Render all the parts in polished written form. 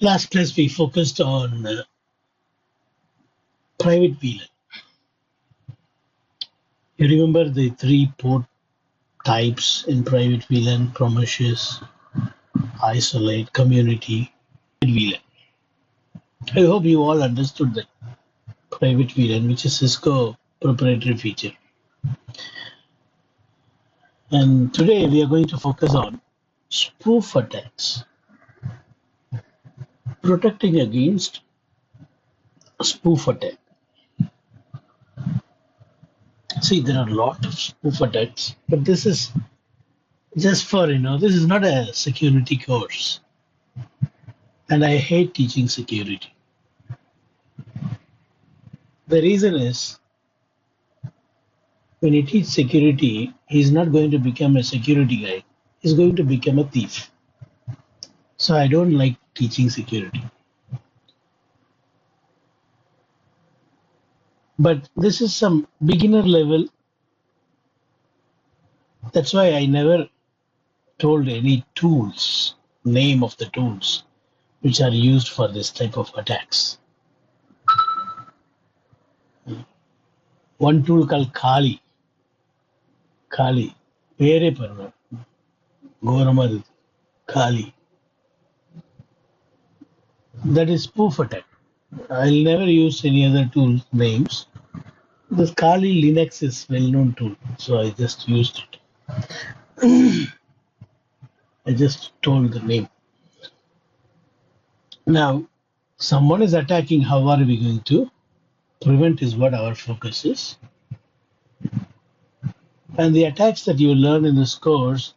Last class we focused on private VLAN. You remember the 3 port types in private VLAN: Prometheus, Isolate, Community, VLAN. I hope you all understood that private VLAN, which is Cisco proprietary feature. And today we are going to focus on spoof attacks, protecting against spoof attack. See, there are a lot of spoof attacks, but this is just for, this is not a security course. And I hate teaching security. The reason is, when you teach security, he's not going to become a security guy. He's going to become a thief. So I don't like teaching security. But this is some beginner level. That's why I never told any tools, name of the tools, which are used for this type of attacks. One tool called Kali. Pere Parva. Goramad. Kali. That is spoof attack. I'll never use any other tool names. This Kali Linux is well-known tool, so I just used it. I just told the name. Now, someone is attacking. How are we going to prevent is what our focus is. And the attacks that you learn in this course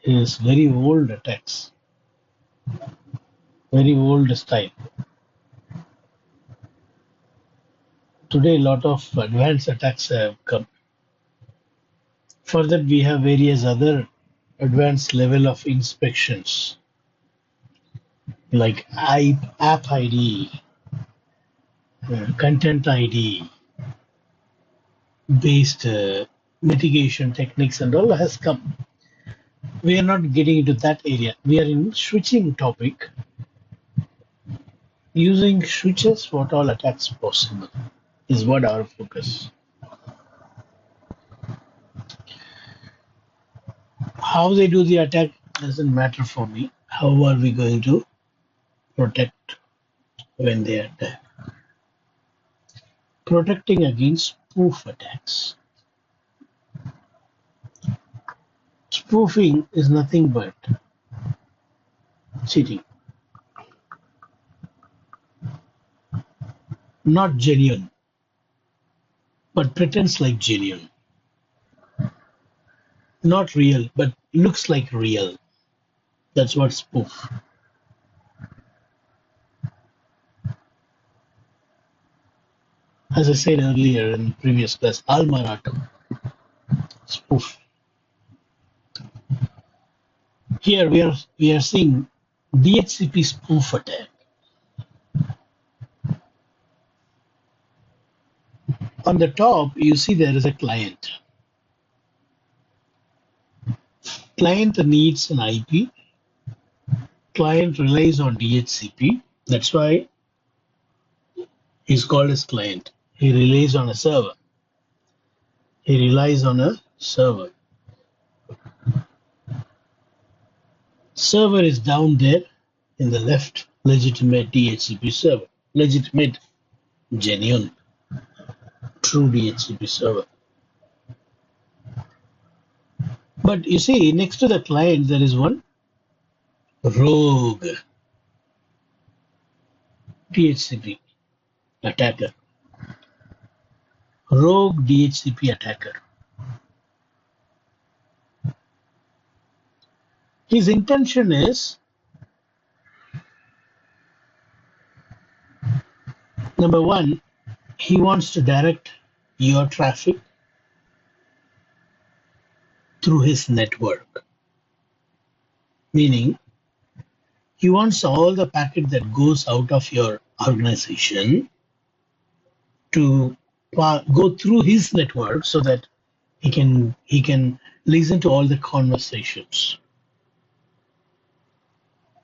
is very old attacks. Very old style. Today, a lot of advanced attacks have come. For that, we have various other advanced level of inspections, like app ID, content ID, based mitigation techniques and all has come. We are not getting into that area. We are in switching topic, using switches what all attacks possible is what our focus. How they do the attack doesn't matter for me. How are we going to protect when they attack? Protecting against spoof attacks. Spoofing is nothing but cheating. Not genuine, but pretends like genuine. Not real, but looks like real. That's what spoof. As I said earlier in previous class, Almarato, spoof. Here we are seeing DHCP spoof attack. On the top, you see there is a client. Client needs an IP. Client relies on DHCP. That's why he's called as client. He relies on a server. He relies on a server. Server is down there in the left, legitimate DHCP server. Legitimate, genuine, true DHCP server. But you see, next to the client, there is one rogue DHCP attacker. Rogue DHCP attacker. His intention is, number one, he wants to direct your traffic through his network. Meaning, he wants all the packet that goes out of your organization to go through his network so that he can listen to all the conversations.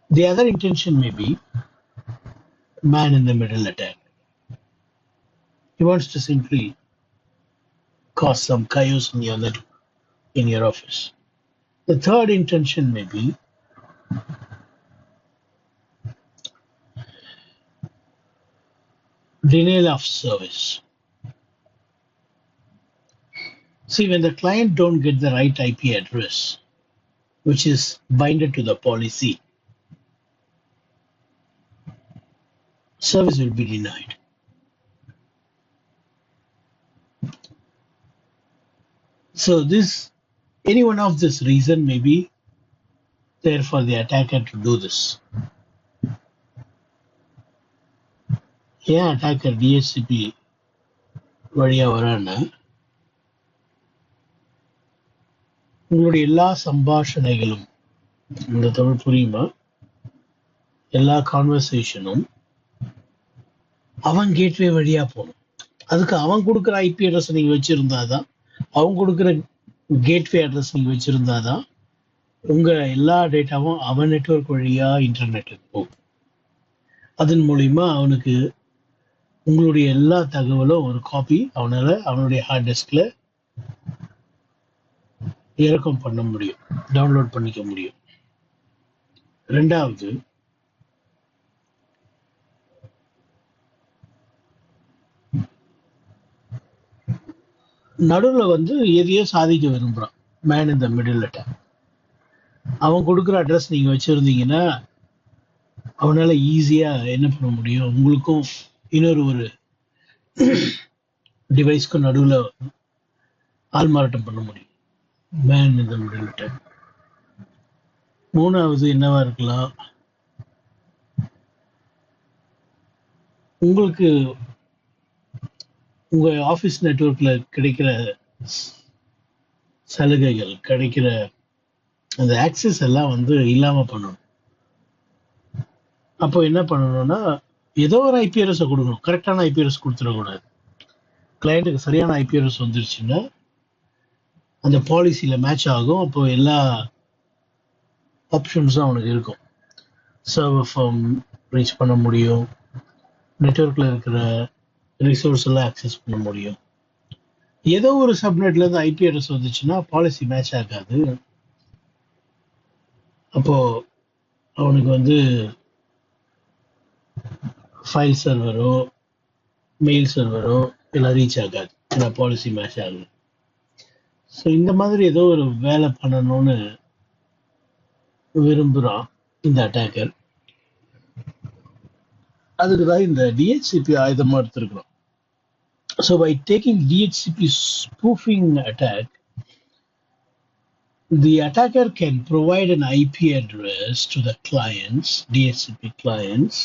The other intention may be man in the middle attack. He wants to simply cause some chaos in your network, in your office. The third intention may be denial of service. See, when the client don't get the right IP address, which is binded to the policy, service will be denied. So any one of this reason may be there for the attacker to do this. ஏன் attacker DHCP வழியா வரான்னா, உங்களுடைய எல்லா சம்பாஷணைகளும், இந்த தமிழ் புரியுமா, எல்லா கான்வர்சேஷனும் அவன் gateway வழியா போகணும். அதுக்கு அவன் கொடுக்குற ஐபி அட்ரஸ் நீங்க வச்சிருந்தாதான், அவன் கொடுக்குற கேட்வே அட்ரஸ் நீங்க வச்சிருந்தாதான் உங்க எல்லா டேட்டாவும் அவன் நெட்வொர்க் வழியா இன்டர்நெட்டுக்கு போகும். அதன் மூலியமா அவனுக்கு உங்களுடைய எல்லா தகவலும் ஒரு காப்பி அவனுடைய ஹார்ட் டிஸ்க்ல இறக்கம் பண்ண முடியும், டவுன்லோட் பண்ணிக்க முடியும். ரெண்டாவது, நடுவில் எதையோ சாதிக்க விரும்புறான் மேன் இந்த மிடில் அட்டாக். அவன் கொடுக்குற அட்ரஸ் நீங்க வச்சிருந்தீங்கன்னா அவனால ஈஸியா என்ன பண்ண முடியும், உங்களுக்கும் இன்னொரு டிவைஸ்க்கும் நடுவில் ஆள்மாறாட்டம் பண்ண முடியும். மேன் இந்த மிடில் அட்டாக். மூணாவது என்னவா இருக்கலாம், உங்களுக்கு உங்க ஆபீஸ் நெட்வொர்க்ல கிடைக்கிற சலுகைகள், கிடைக்கிற அந்த ஆக்சஸ் எல்லாம் இல்லாம பண்ணணும். அப்போ என்ன பண்ணணும்னா, ஏதோ ஒரு ஐபிஆர்எஸ் கொடுக்கணும். கரெக்டான ஐபிஆர்எஸ் கொடுத்துடக்கூடாது. கிளையண்ட்டுக்கு சரியான ஐபிஆர்எஸ் வந்துருச்சுன்னா அந்த பாலிசியில மேட்ச் ஆகும். அப்போ எல்லா ஆப்ஷன்ஸும் அவனுக்கு இருக்கும். சர்வர் ஃபார்ம் ரீச் பண்ண முடியும், நெட்வொர்க்ல இருக்கிற ரிசோர்ஸ் எல்லாம் ஆக்சஸ் பண்ண முடியும். ஏதோ ஒரு சப்நெட்ல இருந்து ஐபி அட்ரஸ் வந்துச்சுன்னா பாலிசி மேட்ச் ஆகாது. அப்போ அவனுக்கு ஃபைல் சர்வரோ மெயில் சர்வரோ எல்லாம் ரீச் ஆகாது, ஏன்னா பாலிசி மேட்ச் ஆகுது. ஸோ இந்த மாதிரி ஏதோ ஒரு வேலை பண்ணணும்னு விரும்புகிறான் இந்த அட்டாக்கர். அதுக்கு தான் இந்த டிஹெச்சிபி ஆயுதமாக எடுத்திருக்கிறோம். So by taking DHCP spoofing attack, the attacker can provide an IP address to the clients, DHCP clients,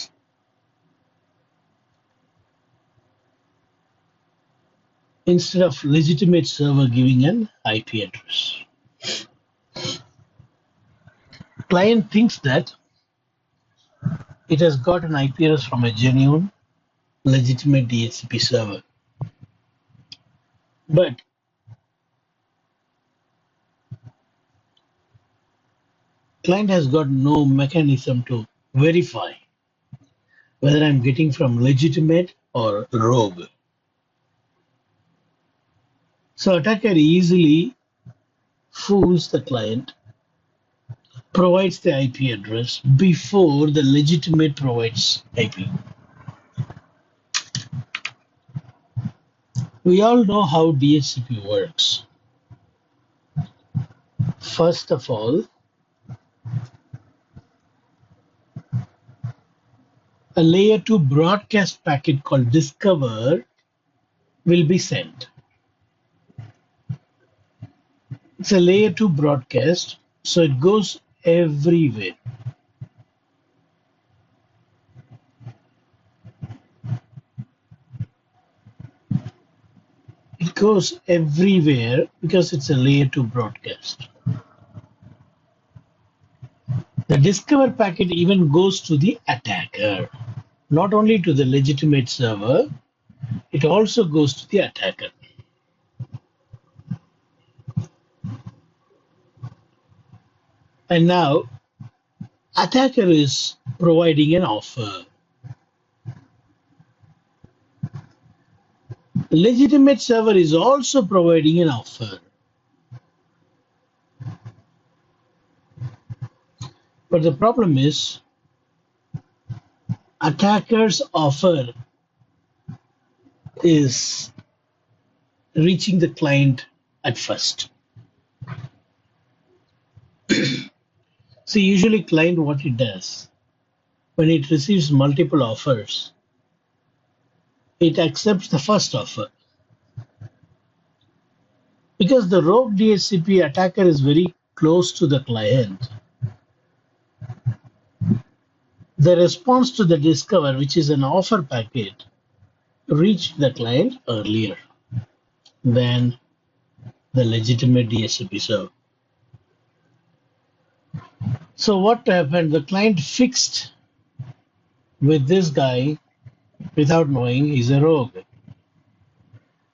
instead of legitimate server giving an IP address. Client thinks that it has got an IP address from a genuine, legitimate DHCP server. But client has got no mechanism to verify whether I'm getting from legitimate or rogue. So attacker easily fools the client, provides the IP address before the legitimate provides IP. We all know how DHCP works. First of all, a layer 2 broadcast packet called discover will be sent. It's a layer 2 broadcast, so it goes everywhere. It goes everywhere because it's a layer 2 broadcast. The discover packet even goes to the attacker, not only to the legitimate server, it also goes to the attacker. And now attacker is providing an offer. A legitimate server is also providing an offer. But the problem is, attackers' offer is reaching the client at first. So usually client, what it does, when it receives multiple offers, it accepts the first offer. Because the rogue DHCP attacker is very close to the client, the response to the discover, which is an offer packet, reached the client earlier than the legitimate DHCP server. So what happened? The client fixed with this guy without knowing he's a rogue.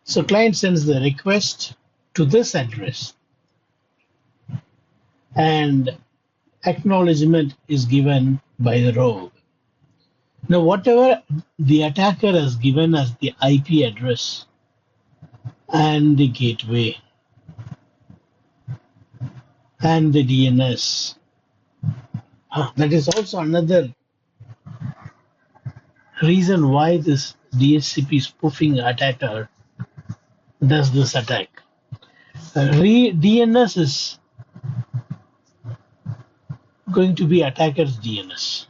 So client sends the request to this address and acknowledgement is given by the rogue. Now whatever the attacker has given as the IP address and the gateway and the DNS, that is also another reason why this DHCP spoofing attacker does this attack. DNS is going to be attacker's DNS.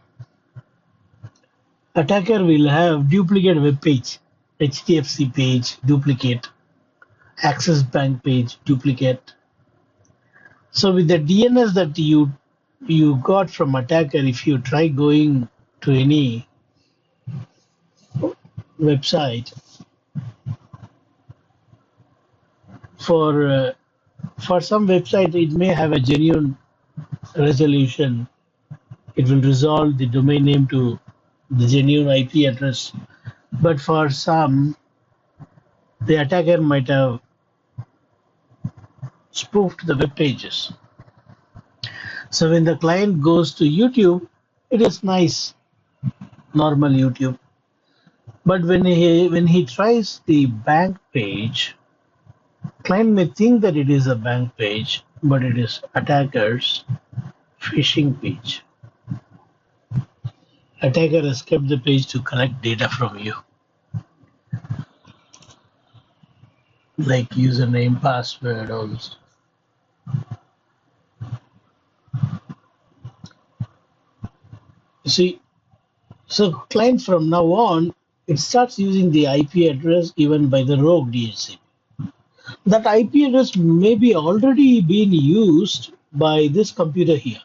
Attacker will have duplicate web page, HDFC page, duplicate, Access Bank page, duplicate. So with the DNS that you got from attacker, if you try going to any website for some website, it may have a genuine resolution. It will resolve the domain name to the genuine IP address, but for some, the attacker might have spoofed the web pages. So when the client goes to YouTube, it is nice, normal YouTube. But when he tries the bank page, client may think that it is a bank page, but it is attacker's phishing page. Attacker has kept the page to collect data from you, like username, password, all this. You see, so client from now on, it starts using the IP address given by the rogue DHCP. That IP address may be already being used by this computer here.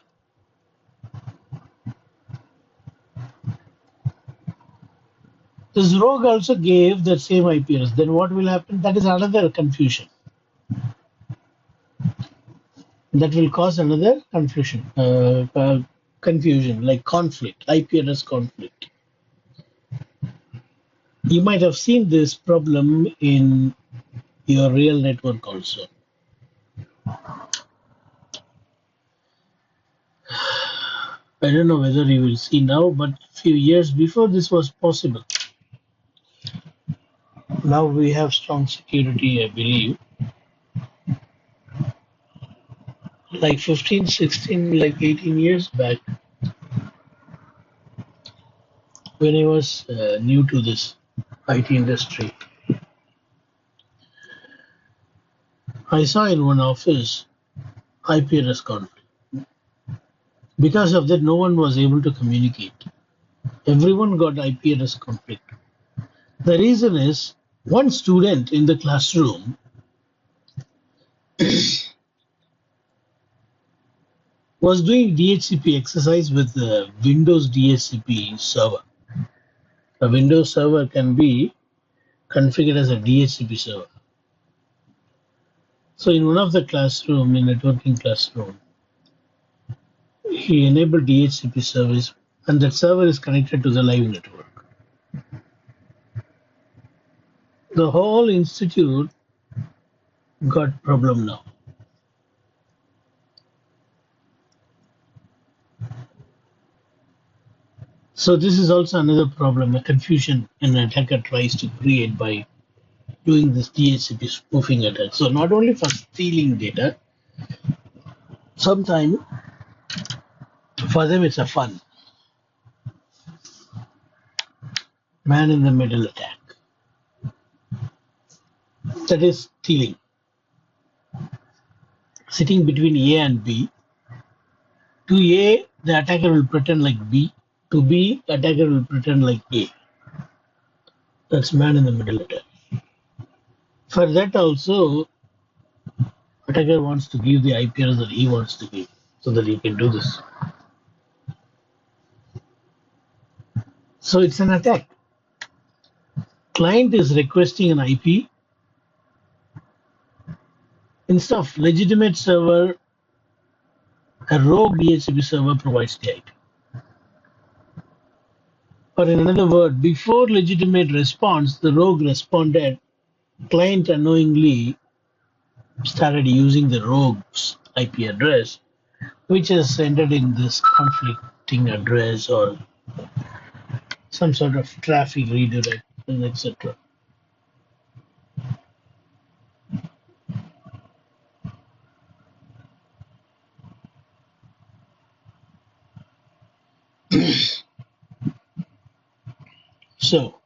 This rogue also gave the same IP address. Then what will happen? That is another confusion. That will cause another confusion, like conflict, IP address conflict. You might have seen this problem in your real network also. I don't know whether you will see now, but a few years before this was possible. Now we have strong security, I believe. Like 15, 16, like 18 years back, when I was new to this IT industry, I saw in one office IP address conflict. Because of that, no one was able to communicate. Everyone got IP address conflict. The reason is one student in the classroom was doing DHCP exercise with the Windows DHCP server. A Windows server can be configured as a DHCP server. So in one of the classroom, in networking classroom, he enabled DHCP service, and that server is connected to the live network. The whole institute got problem now. So this is also another problem, a confusion an attacker tries to create by doing this DHCP spoofing attack. So not only for stealing data, sometimes for them it's a fun. Man in the middle attack. That is stealing. Sitting between A and B. To A, the attacker will pretend like B. To B, the attacker will pretend like A. That's man in the middle attack. For that also, attacker wants to give the IP address that he wants to give so that he can do this. So it's an attack. Client is requesting an IP. Instead of legitimate server, a rogue DHCP server provides the IP. Or in another word, before legitimate response, the rogue responded. Client unknowingly started using the rogue's IP address, which is entered in this conflicting address or some sort of traffic redirect, and etc. So,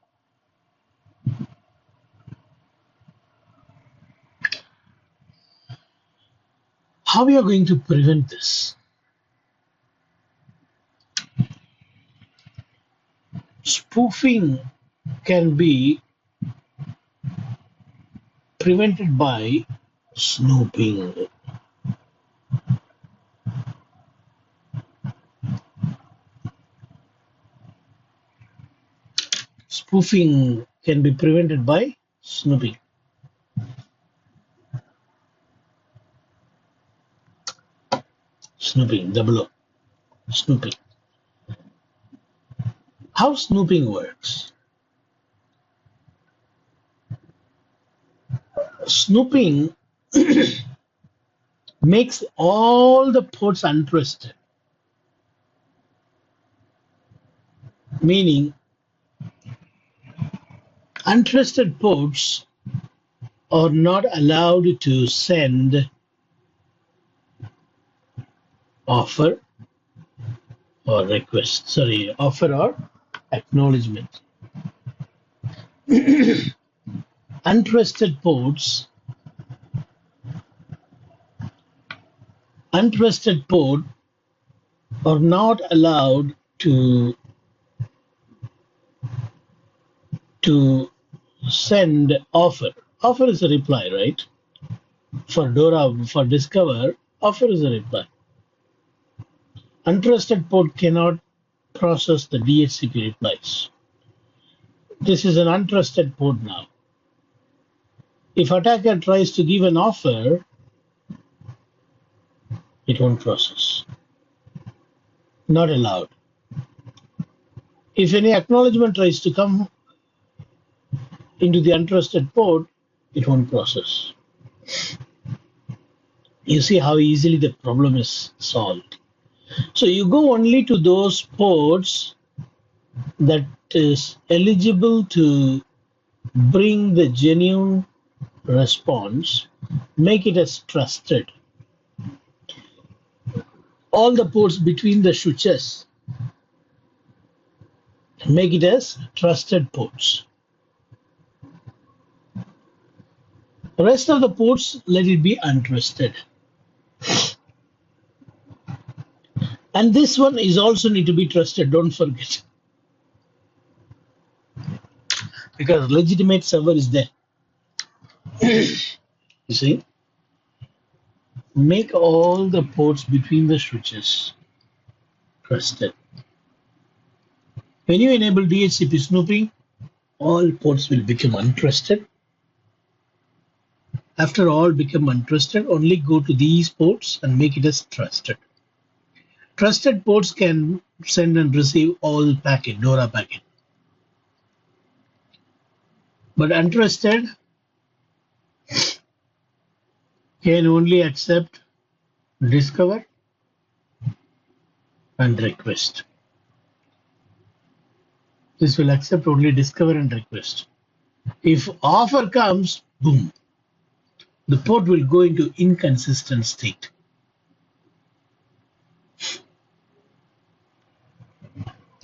how we are going to prevent this? Spoofing can be prevented by snooping. Spoofing can be prevented by snooping. Snooping, double O. Snooping. How snooping works? Snooping makes all the ports untrusted. Meaning, untrusted ports are not allowed to send offer or request. Sorry, offer or acknowledgement. Untrusted port are not allowed to send offer. Offer is a reply, right? For Dora, for discover, offer is a reply. Untrusted port cannot process the DHCP replies. This is an untrusted port now. If attacker tries to give an offer, it won't process. Not allowed. If any acknowledgement tries to come into the untrusted port, it won't process. You see how easily the problem is solved. So you go only to those ports that is eligible to bring the genuine response, make it as trusted. All the ports between the switches, make it as trusted ports. The rest of the ports, let it be untrusted. And this one is also need to be trusted, don't forget. Because legitimate server is there. You see? Make all the ports between the switches trusted. When you enable DHCP snooping, all ports will become untrusted. After all become untrusted, only go to these ports and make it as trusted. Trusted ports can send and receive all packet, Dora packet. But untrusted can only accept discover and request. This will accept only discover and request. If offer comes, boom, the port will go into inconsistent state.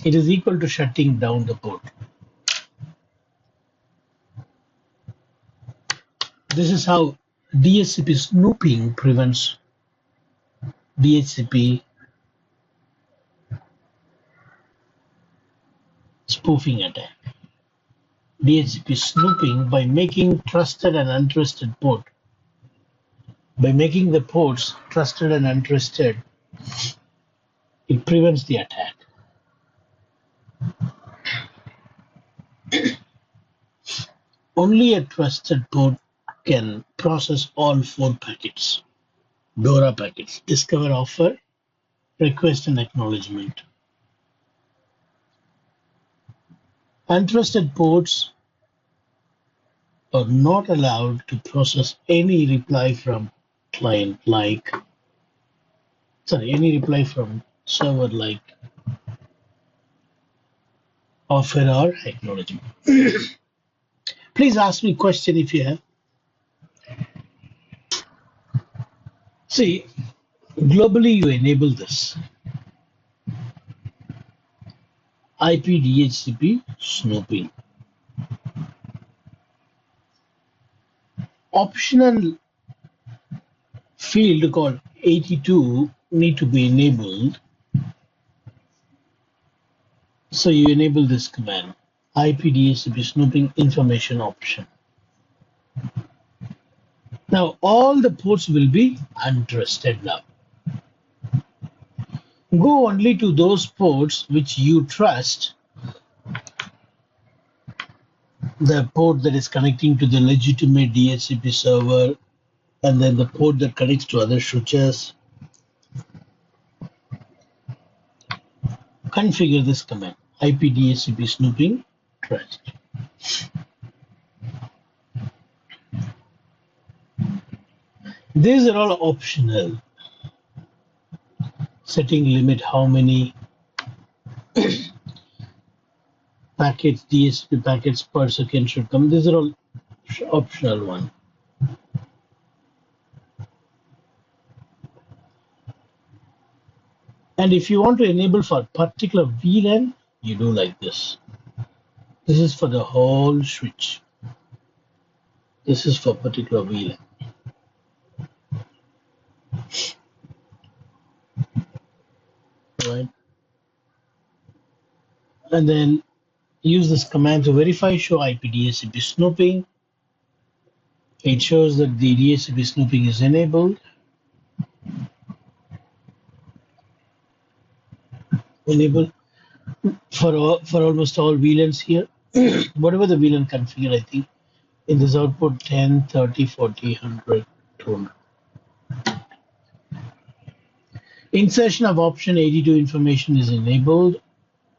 It is equal to shutting down the port. This is how DHCP snooping prevents DHCP spoofing attack. DHCP snooping by making trusted and untrusted port. By making the ports trusted and untrusted, it prevents the attack. Only a trusted port can process all 4 packets. DORA packets: discover, offer, request, and acknowledgement. Untrusted ports are not allowed to process any reply from client like, any reply from server like offer or acknowledgement. Please ask me a question if you have. See, globally you enable this. IP DHCP snooping. Optional field called 82 need to be enabled. So you enable this command, IP DHCP snooping information option. Now all the ports will be untrusted now. Go only to those ports which you trust. The port that is connecting to the legitimate DHCP server, and then the port that connects to other switches. Configure this command, IP DHCP snooping trust. These are all optional. Setting limit how many packets, DHCP packets per second should come. These are all optional one. And if you want to enable for particular VLAN, you do like this. This is for the whole switch. This is for particular VLAN. Right? And then use this command to verify show IP DHCP snooping. It shows that the DHCP snooping is enabled. Enable for almost all VLANs here. Whatever the VLAN configure, I think in this output 10, 30, 40, 100, 200. Insertion of option 82 information is enabled.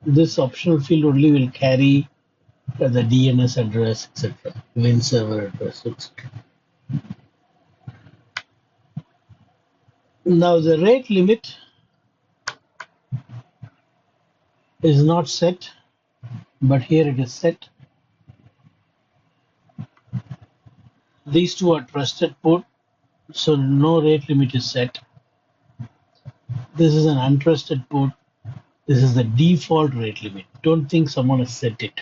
This optional field only will carry the DNS address, etc., Win server address, etc. Now the rate limit is not set, but here it is set. These two are trusted port, so no rate limit is set. This is an untrusted port. This is the default rate limit. Don't think someone has set it.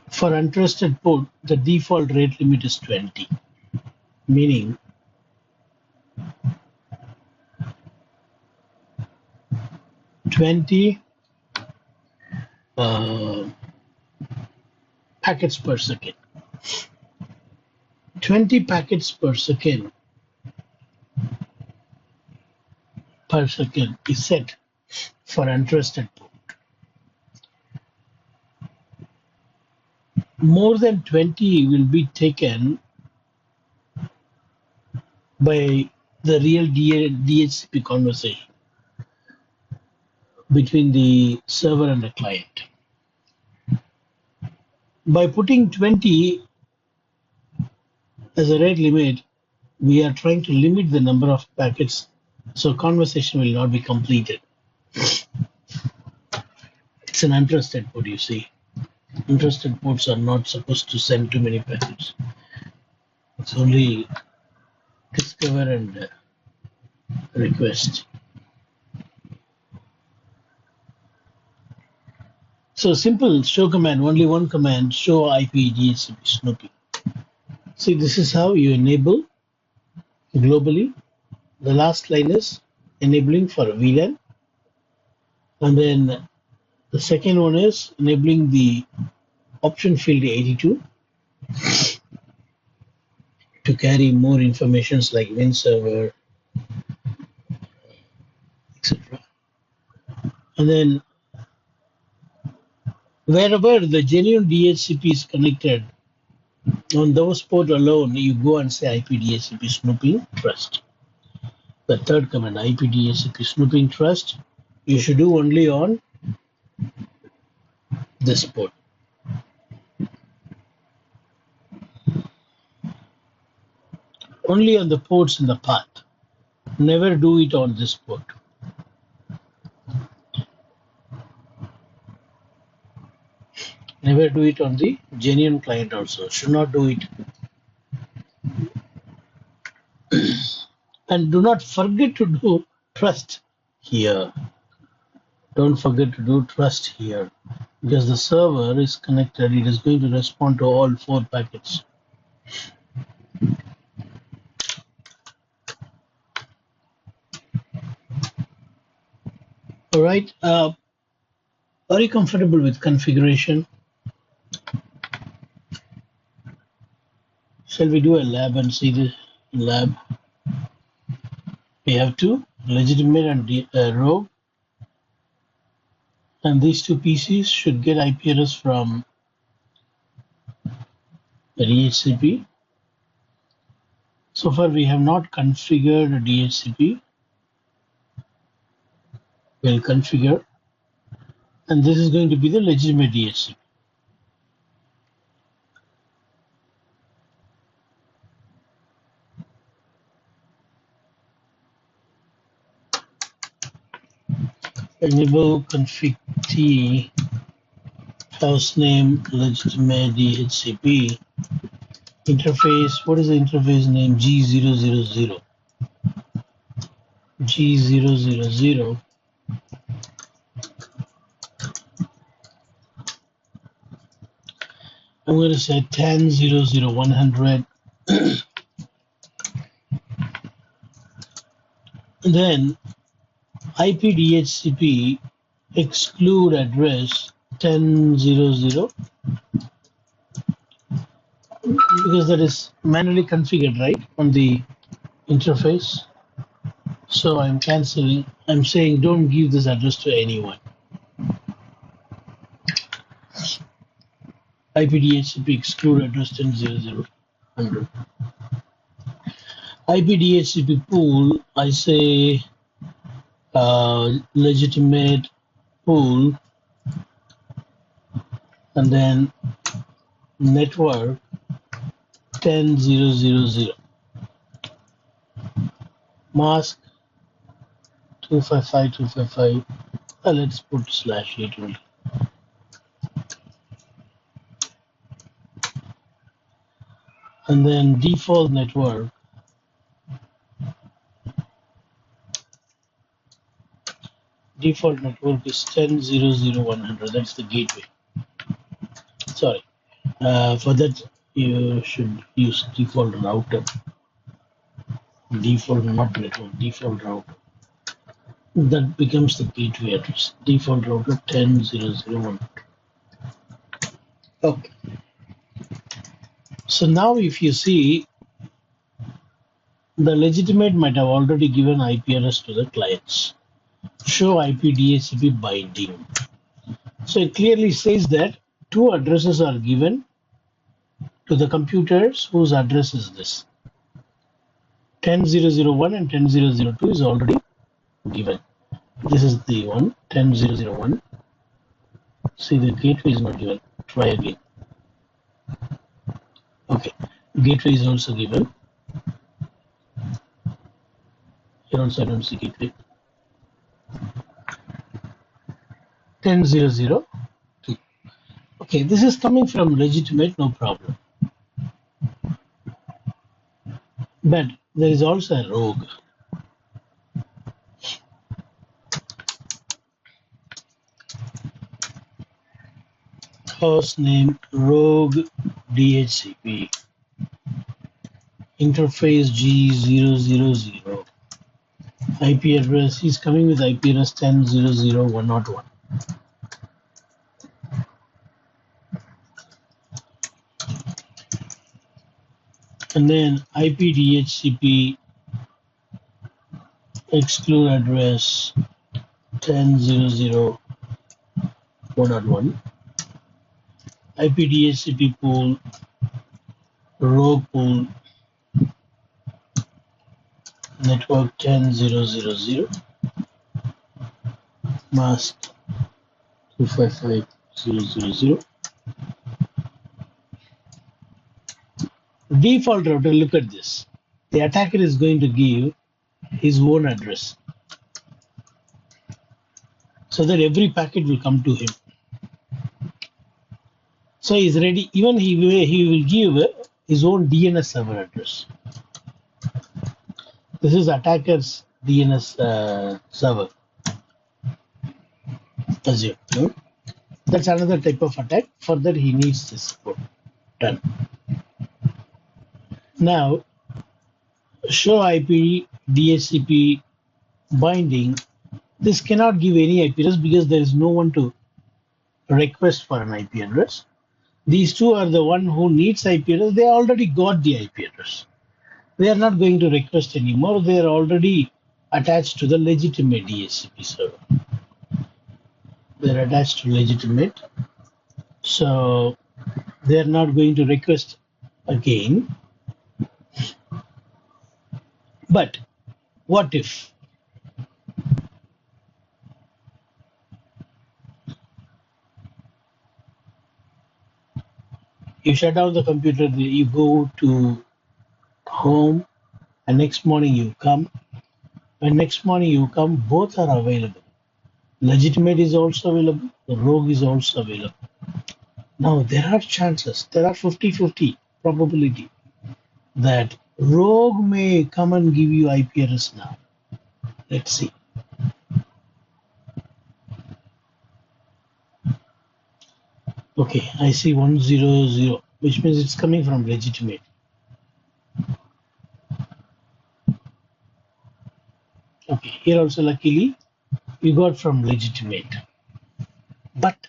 For untrusted port, the default rate limit is 20, meaning packets per second. 20 packets per second is set for untrusted port. More than 20 will be taken by the real DHCP conversation between the server and the client. By putting 20 as a rate limit, we are trying to limit the number of packets so conversation will not be completed. It's an untrusted port, you see. Interested ports are not supposed to send too many packets. It's only discover and request. So simple show command, only one command, show IP DHCP snooping. See, this is how you enable globally. The last line is enabling for VLAN, and then the second one is enabling the option field 82 to carry more informations like Win server, etc. And then wherever the genuine DHCP is connected, on those port alone, you go and say IP DHCP snooping trust. The third command, IP DHCP snooping trust, you should do only on this port. Only on the ports in the path. Never do it on this port. Never do it on the genuine client also. Should not do it. And do not forget to do trust here. Don't forget to do trust here, because the server is connected. It is going to respond to all 4 packets. All right. Are you comfortable with configuration? Shall we do a lab and see the lab? We have 2, legitimate and rogue. And these 2 PCs should get IP address from the DHCP. So far, we have not configured a DHCP. We'll configure. And this is going to be the legitimate DHCP. Enable config T house name legitimate DHCP interface. What is the interface name? G000. G000. I'm going to say 10.0.0.100. Then IP DHCP exclude address 10.0.0, because that is manually configured, right, on the interface. So I'm canceling. I'm saying don't give this address to anyone. IP DHCP exclude address 10.0.0.100. IP DHCP pool, I say legitimate pool, and then network 10.0.0.0. Mask 255.255. Let's put /8 only. And then default network is 10.0.0.100. That's the gateway. Sorry. For that, you should use default router. Default, not network, default router. That becomes the gateway address. Default router 10.0.0.100. Okay. So now if you see, the legitimate might have already given IP address to the clients. Show IP DHCP binding. So it clearly says that 2 addresses are given to the computers whose address is this. 10.0.0.1 and 10.0.0.2 is already given. This is the one, 10.0.0.1. See, the gateway is not given. Try again. Okay, gateway is also given. Here also I don't see gateway. 10.0.0.2. Okay. Okay, this is coming from legitimate, no problem. But there is also a rogue. Host name rogue DHCP. Interface G000. IP address, he's coming with IP address 10.0.0.101. And then IP DHCP exclude address 10.0.0.101. IP DHCP pool, rogue pool, network 10.0.0.0, mask 255.0.0.0. Default router, look at this. The attacker is going to give his own address so that every packet will come to him. So he's ready, even he will give his own DNS server address. This is attacker's DNS server. Azure. No? That's another type of attack. For that he needs this support. Done. Now, show IP DHCP binding. This cannot give any IP address because there is no one to request for an IP address. These two are the one who needs IP address. They already got the IP address. They are not going to request anymore. They are already attached to the legitimate DHCP server. They are attached to legitimate. So they are not going to request again. But what if you shut down the computer, you go to home, and next morning you come, and next morning you come, both are available. Legitimate is also available, the rogue is also available. Now there are chances, there are 50-50 probability that rogue may come and give you IP address now. Let's see. Okay, I see 100, which means it's coming from legitimate. Okay, here also luckily you got from legitimate. But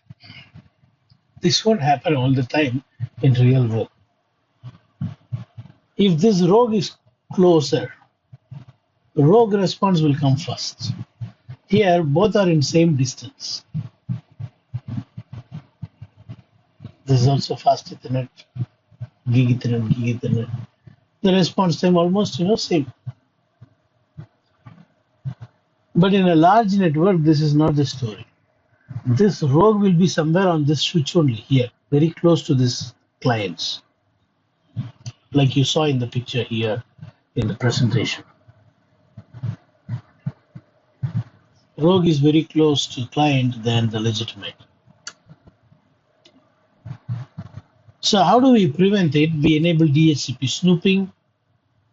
this won't happen all the time in real work. If this rogue is closer, rogue response will come first. Here both are in same distance. This is also fast Ethernet, gig Ethernet. The response time almost same. But in a large network, this is not the story. This rogue will be somewhere on this switch only here, very close to this clients, like you saw in the picture here in the presentation. Rogue is very close to client than the legitimate. So how do we prevent it? We enable DHCP snooping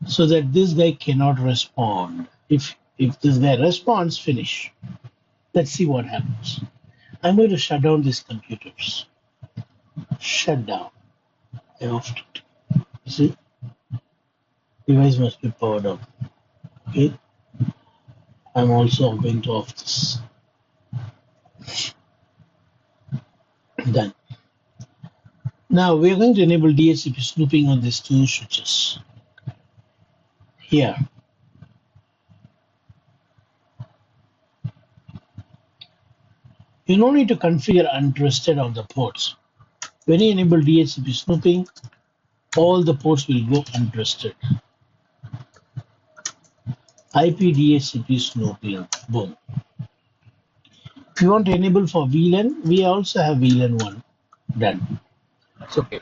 so that this guy cannot respond. If this guy responds, finish. Let's see what happens. I'm going to shut down these computers. Shut down. I offed it. You see? Device must be powered on. Okay. I'm also going to off this. Done. Now we're going to enable DHCP snooping on these two switches. Here. You don't need to configure untrusted on the ports. When you enable DHCP snooping, all the ports will go untrusted. IP DHCP snooping. Boom. If you want to enable for VLAN, we also have VLAN 1. Done. It's okay.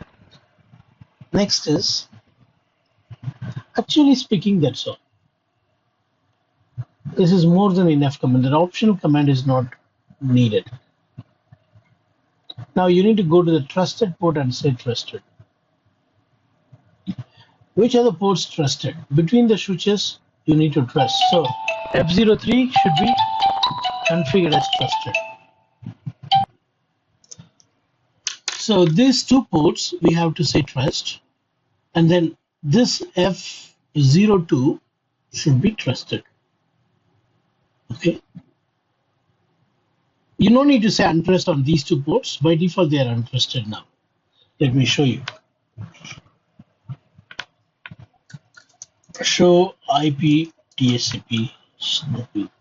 Next is, actually speaking, that's all. This is more than enough command. The optional command is not needed. Now you need to go to the trusted port and say trusted. Which are the ports trusted? Between the switches, you need to trust. So F03 should be configured as trusted. So these two ports, we have to say trust. And then this F02 should be trusted. Okay. You don't need to say untrust on these two ports. By default, they are untrusted now. Let me show you. Show IP DHCP snooping.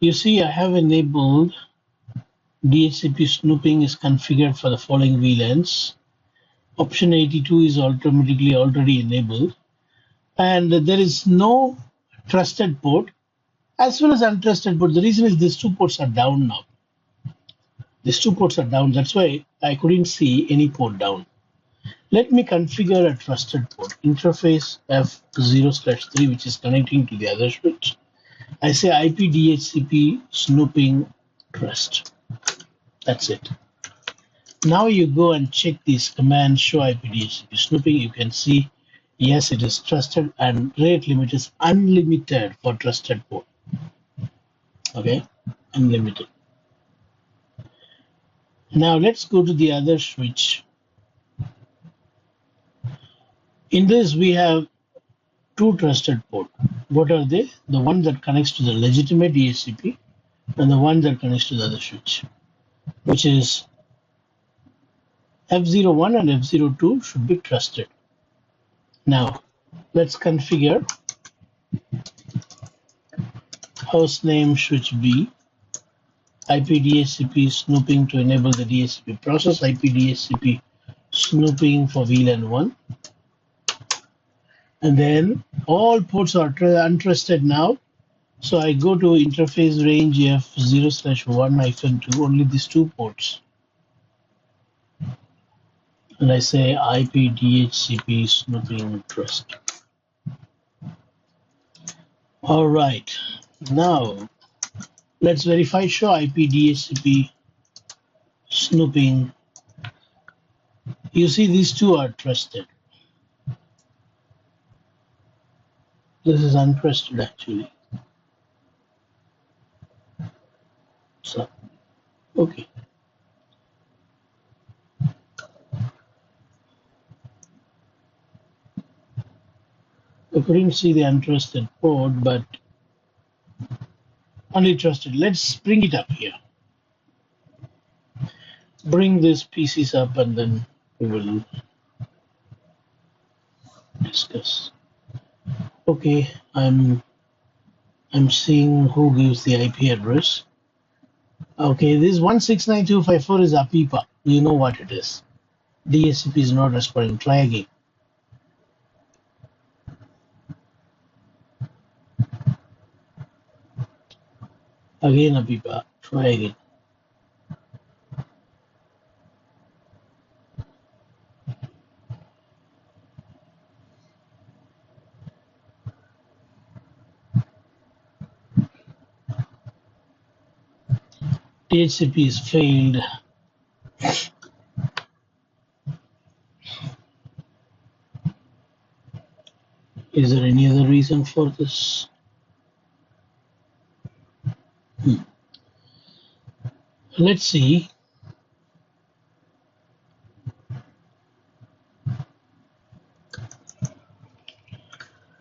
You see, I have enabled DHCP snooping is configured for the following VLANs. Option 82 is automatically already enabled. And there is no trusted port as well as untrusted port. The reason is these two ports are down now. These two ports are down. That's why I couldn't see any port down. Let me configure a trusted port. Interface F0/3, which is connecting to the other switch. I say IP DHCP snooping trust. That's it. Now you go and check these commands, show IP DHCP snooping. You can see, yes, it is trusted and rate limit is unlimited for trusted port. Okay, unlimited. Now let's go to the other switch. In this, we have two trusted ports. What are they? The one that connects to the legitimate DHCP and the one that connects to the other switch, which is F01 and F02 should be trusted. Now, let's configure hostname switch B, IP DHCP snooping to enable the DHCP process, IP DHCP snooping for VLAN 1. And then all ports are untrusted now. So I go to interface range F0/1-2, only these two ports. And I say IP DHCP snooping trust. All right, now let's verify show IP DHCP snooping. You see these two are trusted. This is untrusted actually. So, okay. I couldn't see the untrusted port, but only trusted. Let's bring it up here. Bring these PCs up and then we will discuss. Okay, I'm seeing who gives the IP address. Okay, this 169.254 is APIPA. You know what it is. DHCP is not responding. Try again. Again APIPA. Try again. DHCP is failed. Is there any other reason for this? Let's see.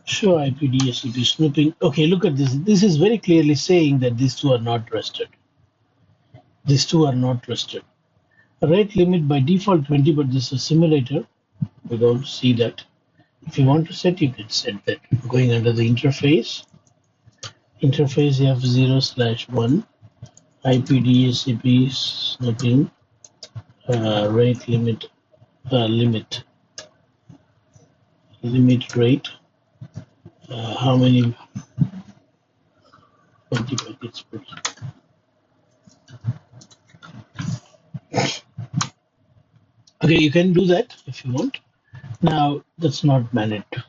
Show IP DHCP snooping. Okay, look at this. This is very clearly saying that these two are not trusted. These two are not trusted. Rate limit by default 20, but this is a simulator. We don't see that. If you want to set, you can set that. Going under the interface F0/1, IP DHCP snooping, rate limit, limit rate. How many 20 packets per second. Okay, you can do that if you want. Now that's not managed.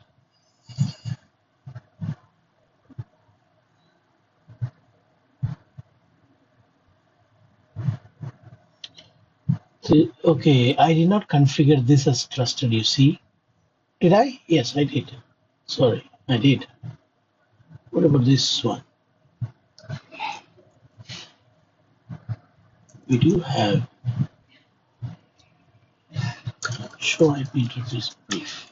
So, okay, I did not configure this as trusted, you see. Did I? Yes, I did. Sorry, I did. What about this one? We do have show IP interface brief.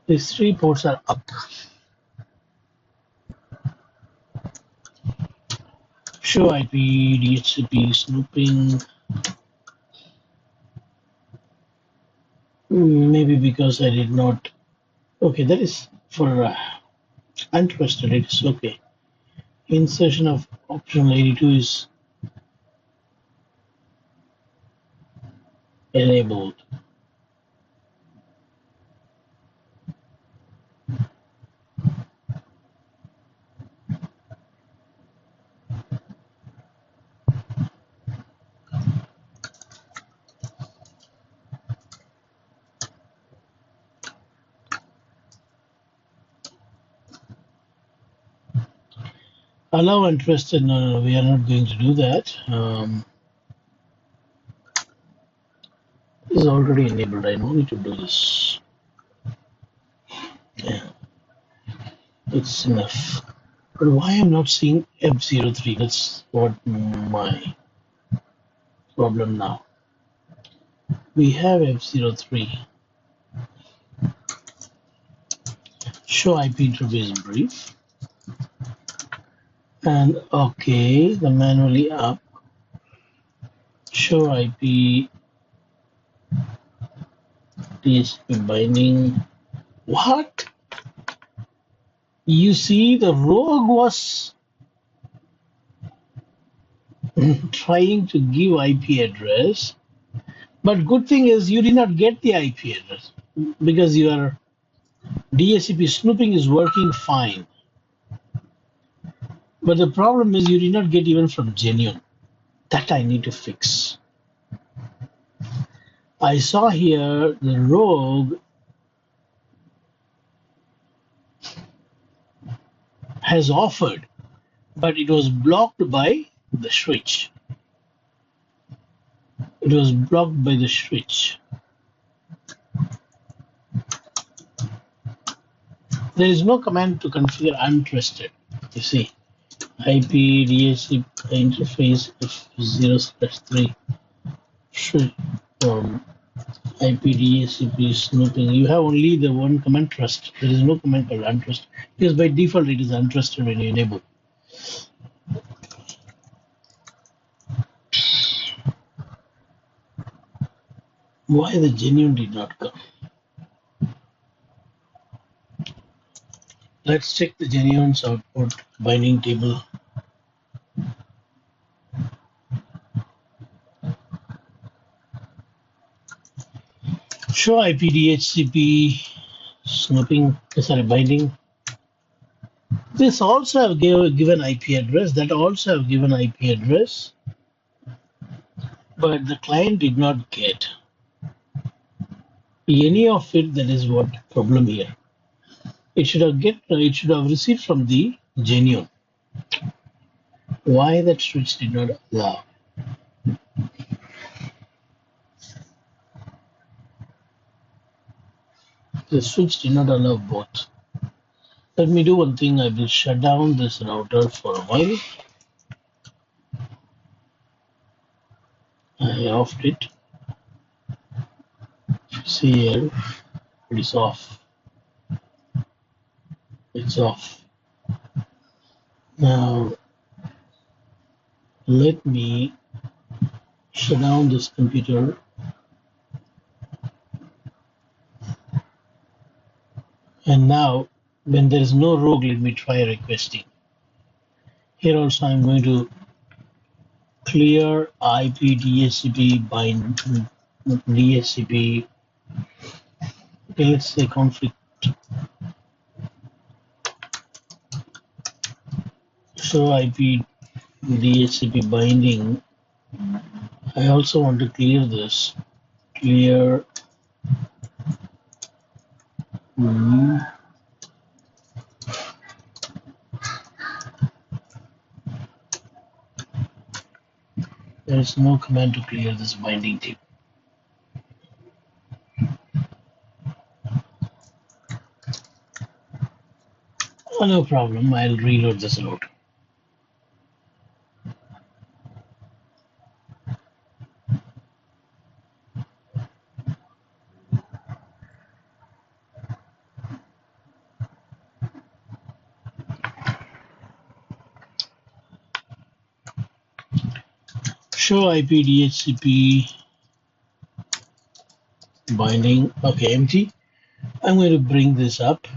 These three ports are up. Show IP, DHCP, snooping. Maybe because I did not. Okay, that is for untrusted. It is okay. Insertion of optional 82 is enabled. Allow untrusted. No, we are not going to do that. This is already enabled. I don't need to do this. Yeah, it's enough. But why I'm not seeing F03? That's what my problem now. We have F03. Show IP interface brief. And okay, the manually up. Show IP DHCP binding. What? You see, the rogue was trying to give IP address, but good thing is you did not get the IP address because your DHCP snooping is working fine. But the problem is you did not get even from genuine. That I need to fix. I saw here the rogue has offered, but it was blocked by the switch. It was blocked by the switch. There is no command to configure untrusted. You see, IP DHCP interface F0/3 should IP DHCP snooping. You have only the one command trust. There is no command called untrusted because by default it is untrusted when you enable. Why the genuine did not come? Let's check the genuine's output binding table. Show IP DHCP snooping, sorry, binding. This also have given IP address, that also have given IP address, but the client did not get any of it. That is what problem here. It should have received from the genuine. Why that switch did not allow? The switch did not allow both. Let me do one thing. I will shut down this router for a while. I offed it. See here, it is off. It's off. Now, let me shut down this computer. And now, when there is no rogue, let me try requesting. Here also, I'm going to clear IP DHCP bind DHCP. Okay, let's say conflict. So IP DHCP binding. I also want to clear this. Clear There is no command to clear this binding table. Oh, no problem. I'll reload this node. Show IP DHCP binding. Okay, empty. I'm going to bring this up.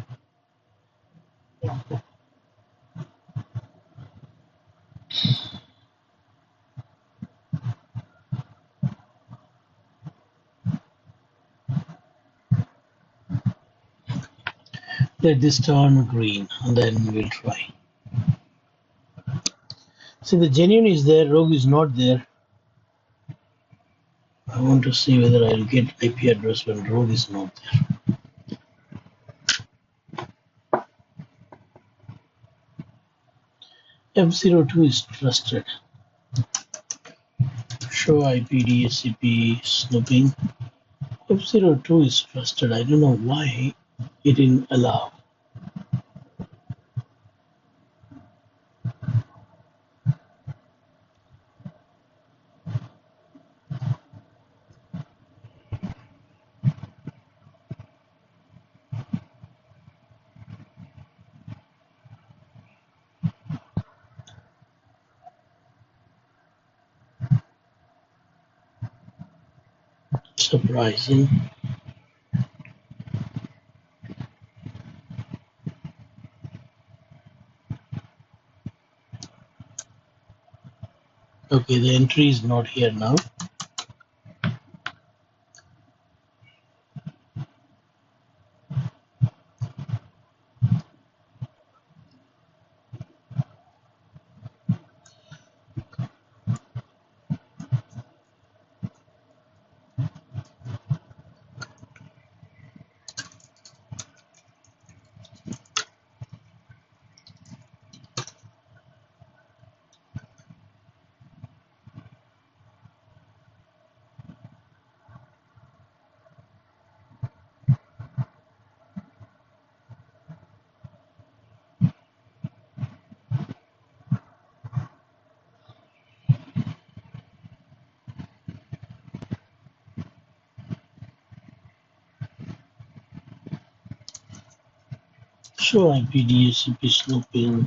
Let this turn green and then we'll try. See, the genuine is there, rogue is not there. I want to see whether I'll get IP address when rogue is not there. F02 is trusted. Show IP DHCP snooping. F02 is trusted. I don't know why it didn't allow. Surprising. Okay, the entry is not here now. Show IP DHCP snooping.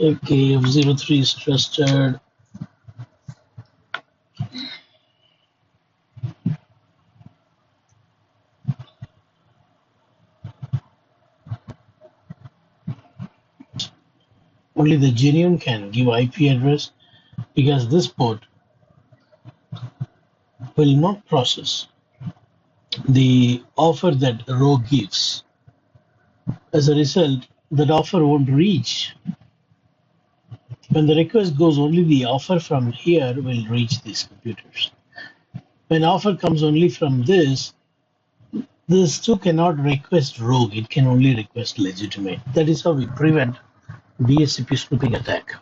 Okay, F03 is trusted. Only the genuine can give IP address because this port will not process the offer that rogue gives. As a result, that offer won't reach. When the request goes, only the offer from here will reach these computers. When offer comes only from this too cannot request rogue, it can only request legitimate. That is how we prevent DHCP snooping attack.